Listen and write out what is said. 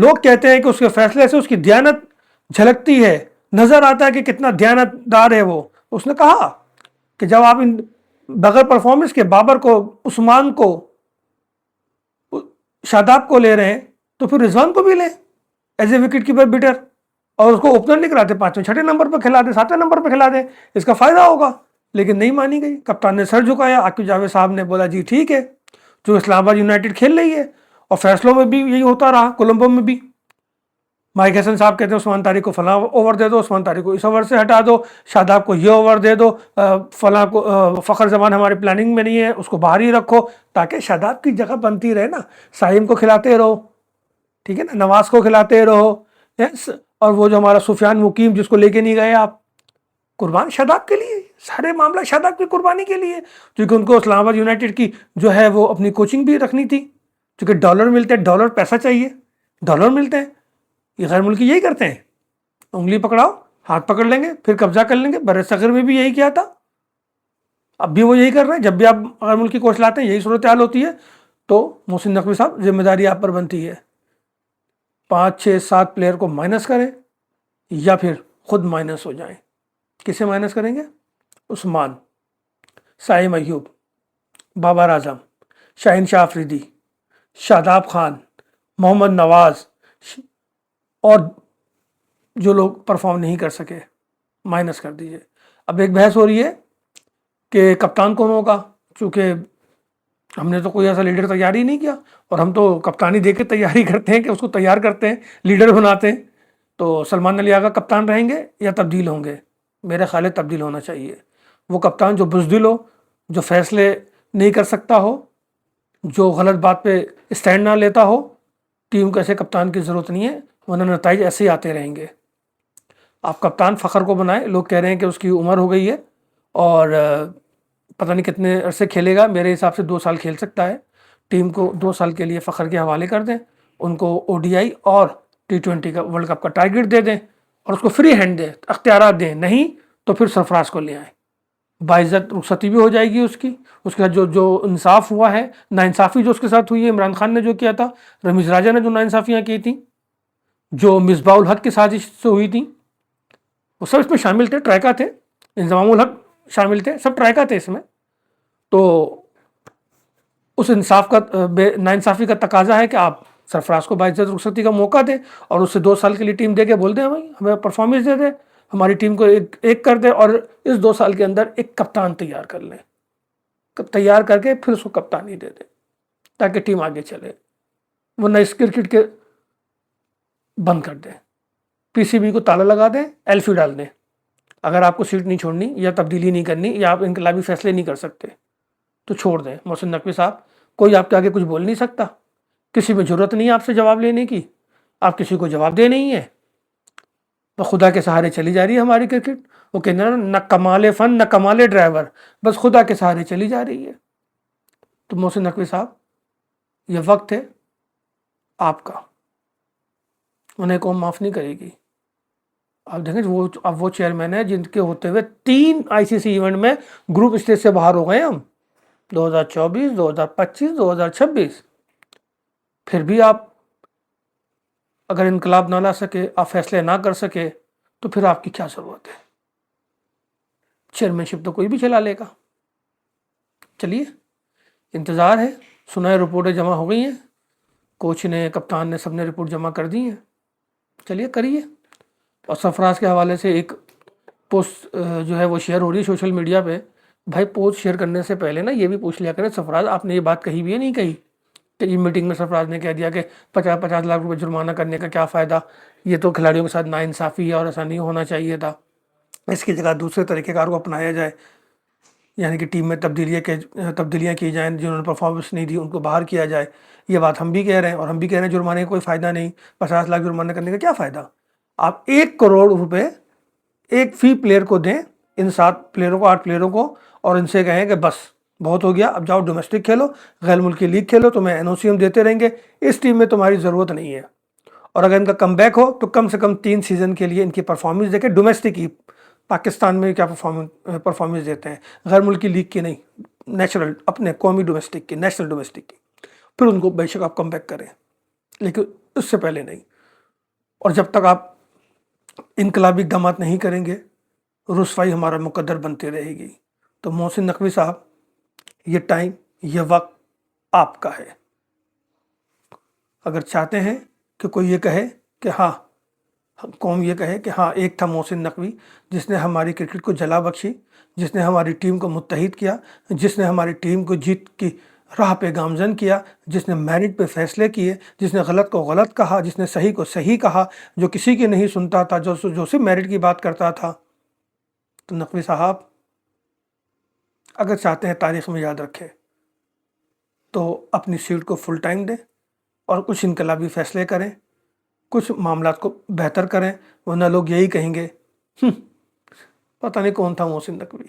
لوگ کہتے ہیں کہ اس کے فیصلے سے اس کی دیانت جھلکتی ہے، نظر آتا ہے کہ کتنا دیانت دار ہے وہ. اس نے کہا کہ جب آپ ان بغیر پرفارمنس کے بابر کو، عثمان کو، شاداب کو لے رہے ہیں تو پھر رضوان کو بھی لیں as a wicket keeper batter, اور اس کو اوپنر نہیں کراتے، 5ویں 6ٹھے نمبر پہ کھلا دیں، 7ویں نمبر پہ کھلا دیں، اس کا فائدہ ہوگا. لیکن نہیں مانی گئی. کپتان نے سر جھکایا. عاقب جاوید صاحب نے بولا جی ٹھیک ہے، جو اسلام آباد یونائٹڈ کھیل رہی ہے. اور فیصلوں میں بھی یہی ہوتا رہا، کولمبو میں بھی مائک حسن صاحب کہتے ہیں عثمان طارق کو فلاں اوور دے دو، عثمان طارق کو اس اوور سے ہٹا دو، شاداب کو یہ اوور دے دو، فلاں کو فخر زمان ہمارے پلاننگ میں نہیں ہے اس کو باہر ہی رکھو، تاکہ شاداب کی جگہ بنتی رہے نا. سائم کو کھلاتے رہو، ٹھیک ہے نا، نواز کو کھلاتے رہو. اور وہ جو ہمارا سفیان مقیم جس کو لے کے نہیں گئے آپ، قربان شاداب کے لیے، سارے معاملہ شاداب کی قربانی کے لیے. کیونکہ ان کو اسلام آباد یونائٹڈ کی جو ہے وہ اپنی کوچنگ بھی رکھنی تھی، کیونکہ ڈالر ملتے ہیں، ڈالر پیسہ چاہیے، ڈالر ملتے ہیں. یہ غیر ملکی یہی کرتے ہیں، انگلی پکڑاؤ ہاتھ پکڑ لیں گے پھر قبضہ کر لیں گے. بر صغیر میں بھی یہی کیا تھا، اب بھی وہ یہی کر رہے ہیں. جب بھی آپ غیر ملکی کوچ لاتے ہیں یہی صورتحال ہوتی ہے. تو محسن نقوی صاحب ذمہ داری آپ پر بنتی ہے، 5 6 7 پلیئر کو مائنس کریں یا پھر خود مائنس ہو جائیں. کسے مائنس کریں گے؟ عثمان، سائم ایوب، بابر اعظم، شاہین شاہ افریدی، شاداب خان، محمد نواز، اور جو لوگ پرفارم نہیں کر سکے مائنس کر دیجئے. اب ایک بحث ہو رہی ہے کہ کپتان کون ہوگا، چونکہ ہم نے تو کوئی ایسا لیڈر تیار ہی نہیں کیا، اور ہم تو کپتانی دے کے تیاری کرتے ہیں کہ اس کو تیار کرتے ہیں، لیڈر بناتے ہیں. تو سلمان علی آغا کپتان رہیں گے یا تبدیل ہوں گے؟ میرے خیال ہے تبدیل ہونا چاہیے. وہ کپتان جو بزدل ہو، جو فیصلے نہیں کر سکتا ہو، جو غلط بات پہ اسٹینڈ نہ لیتا ہو، ٹیم کو ایسے کپتان کی ضرورت نہیں ہے، ورنہ نتائج ایسے ہی آتے رہیں گے. آپ کپتان فخر کو بنائیں. لوگ کہہ رہے ہیں کہ اس کی عمر ہو گئی ہے اور پتہ نہیں کتنے عرصے کھیلے گا. میرے حساب سے 2 سال کھیل سکتا ہے. ٹیم کو 2 سال کے لیے فخر کے حوالے کر دیں، ان کو ODI اور T20 کا ورلڈ کپ کا ٹارگٹ دے دیں اور اس کو فری ہینڈ دیں، اختیارات دیں. نہیں تو پھر سرفراز کو لے آئیں، باعزت رخصتی بھی ہو جائے گی اس کے ساتھ. جو انصاف ہوا ہے، ناانصافی جو اس کے ساتھ ہوئی ہے، عمران خان نے جو کیا تھا، رمیز راجہ نے جو ناانصافیاں کی تھیں، جو مصباح الحق کی سازش سے ہوئی تھیں، وہ سب اس میں شامل تھے. ٹرائکا تھے، انضمام الحق شامل تھے، سب ٹرائکا تھے اس میں. تو اس انصاف کا ناانصافی کا تقاضا ہے کہ آپ سرفراز کو باعزت رخصتی کا موقع دیں اور اس سے 2 سال کے لیے ٹیم دے کے بول دیں ہمیں پرفارمنس دے دیں، ہماری ٹیم کو ایک کر دیں، اور اس 2 سال کے اندر ایک کپتان تیار کر لیں، تیار کر کے پھر اس کو کپتانی دے دیں تاکہ ٹیم آگے چلے. ورنہ اس کرکٹ کے بند کر دیں، PCB کو تالا لگا دیں، ایلفی ڈال دیں. اگر آپ کو سیٹ نہیں چھوڑنی یا تبدیلی نہیں کرنی یا آپ انقلابی فیصلے نہیں کر سکتے تو چھوڑ دیں. محسن نقوی صاحب، کوئی آپ کے آگے کچھ بول نہیں سکتا، کسی میں ضرورت نہیں ہے آپ سے جواب لینے کی، آپ کسی کو جواب دے نہیں ہے. تو خدا کے سہارے چلی جا رہی ہے ہماری کرکٹ. وہ کہنا نہ کمال فن نہ کمال ڈرائیور، بس خدا کے سہارے چلی جا رہی ہے. تو محسن نقوی صاحب، یہ وقت ہے آپ کا، انہیں قوم معاف نہیں کرے گی. آپ دیکھیں اب وہ چیئرمین ہے جن کے ہوتے ہوئے 3 ICC ایونٹ میں گروپ اسٹیج سے باہر ہو گئے ہم، 2024 2025 2026. پھر بھی آپ اگر انقلاب نہ لا سکے، آپ فیصلے نہ کر سکے، تو پھر آپ کی کیا ضرورت ہے؟ چیئرمین شپ تو کوئی بھی چلا لے گا. چلیے انتظار ہے. سنا ہے رپورٹیں جمع ہو گئی ہیں، کوچ نے، کپتان نے، سب نے رپورٹ جمع کر دی ہیں. چلیے کریے. اور سرفراز کے حوالے سے ایک پوسٹ جو ہے وہ شیئر ہو رہی ہے سوشل میڈیا پہ. بھائی پوسٹ شیئر کرنے سے پہلے نا یہ بھی پوچھ لیا کریں، سرفراز آپ نے یہ بات کہی بھی ہے نہیں کہی کہ یہ میٹنگ میں سرفراز نے کہہ دیا کہ 50 لاکھ روپے جرمانہ کرنے کا کیا فائدہ، یہ تو کھلاڑیوں کے ساتھ ناانصافی ہے اور ایسا نہیں ہونا چاہیے تھا، اس کی جگہ دوسرے طریقہ کار کو اپنایا جائے، یعنی کہ ٹیم میں تبدیلیاں کی جائیں، جنہوں نے پرفارمنس نہیں دی ان کو باہر کیا جائے. یہ بات ہم بھی کہہ رہے ہیں، اور ہم بھی کہہ رہے ہیں جرمانے کا کوئی فائدہ نہیں. 50 لاکھ جرمانہ کرنے کا کیا فائدہ؟ آپ 1 کروڑ روپے ایک فی پلیئر کو دیں، ان 7 پلیئروں کو، 8 پلیئروں کو، اور ان سے کہیں کہ بس بہت ہو گیا، اب جاؤ ڈومیسٹک کھیلو، غیر ملکی لیگ کھیلو، تمہیں NOC ہم دیتے رہیں گے، اس ٹیم میں تمہاری ضرورت نہیں ہے. اور اگر ان کا کم بیک ہو تو کم سے کم 3 سیزن کے لیے ان کی پرفارمنس دیکھیں، ڈومیسٹک کی، پاکستان میں کیا پرفارمنس دیتے ہیں، غیر ملکی لیگ کی نہیں، نیچرل اپنے قومی ڈومیسٹک کی، نیشنل ڈومیسٹک کی. پھر ان کو بے شک آپ کم بیک کریں، لیکن اس سے پہلے نہیں. اور جب تک آپ انقلابی اقدامات نہیں کریں گے رسوائی ہمارا مقدر بنتی رہے گی۔ تو محسن نقوی صاحب، یہ ٹائم، یہ وقت آپ کا ہے۔ اگر چاہتے ہیں کہ کوئی یہ کہے کہ ہاں، قوم یہ کہے کہ ہاں ایک تھا محسن نقوی جس نے ہماری کرکٹ کو جلا بخشی، جس نے ہماری ٹیم کو متحد کیا، جس نے ہماری ٹیم کو جیت کی راہ پہ گامزن کیا، جس نے میرٹ پہ فیصلے کیے، جس نے غلط کو غلط کہا، جس نے صحیح کو صحیح کہا، جو کسی کی نہیں سنتا تھا، جو صرف میرٹ کی بات کرتا تھا، تو نقوی صاحب اگر چاہتے ہیں تاریخ میں یاد رکھیں تو اپنی سیٹ کو فل ٹائم دیں اور کچھ انقلابی فیصلے کریں، کچھ معاملات کو بہتر کریں، ورنہ لوگ یہی کہیں گے پتہ نہیں کون تھا محسن نقوی۔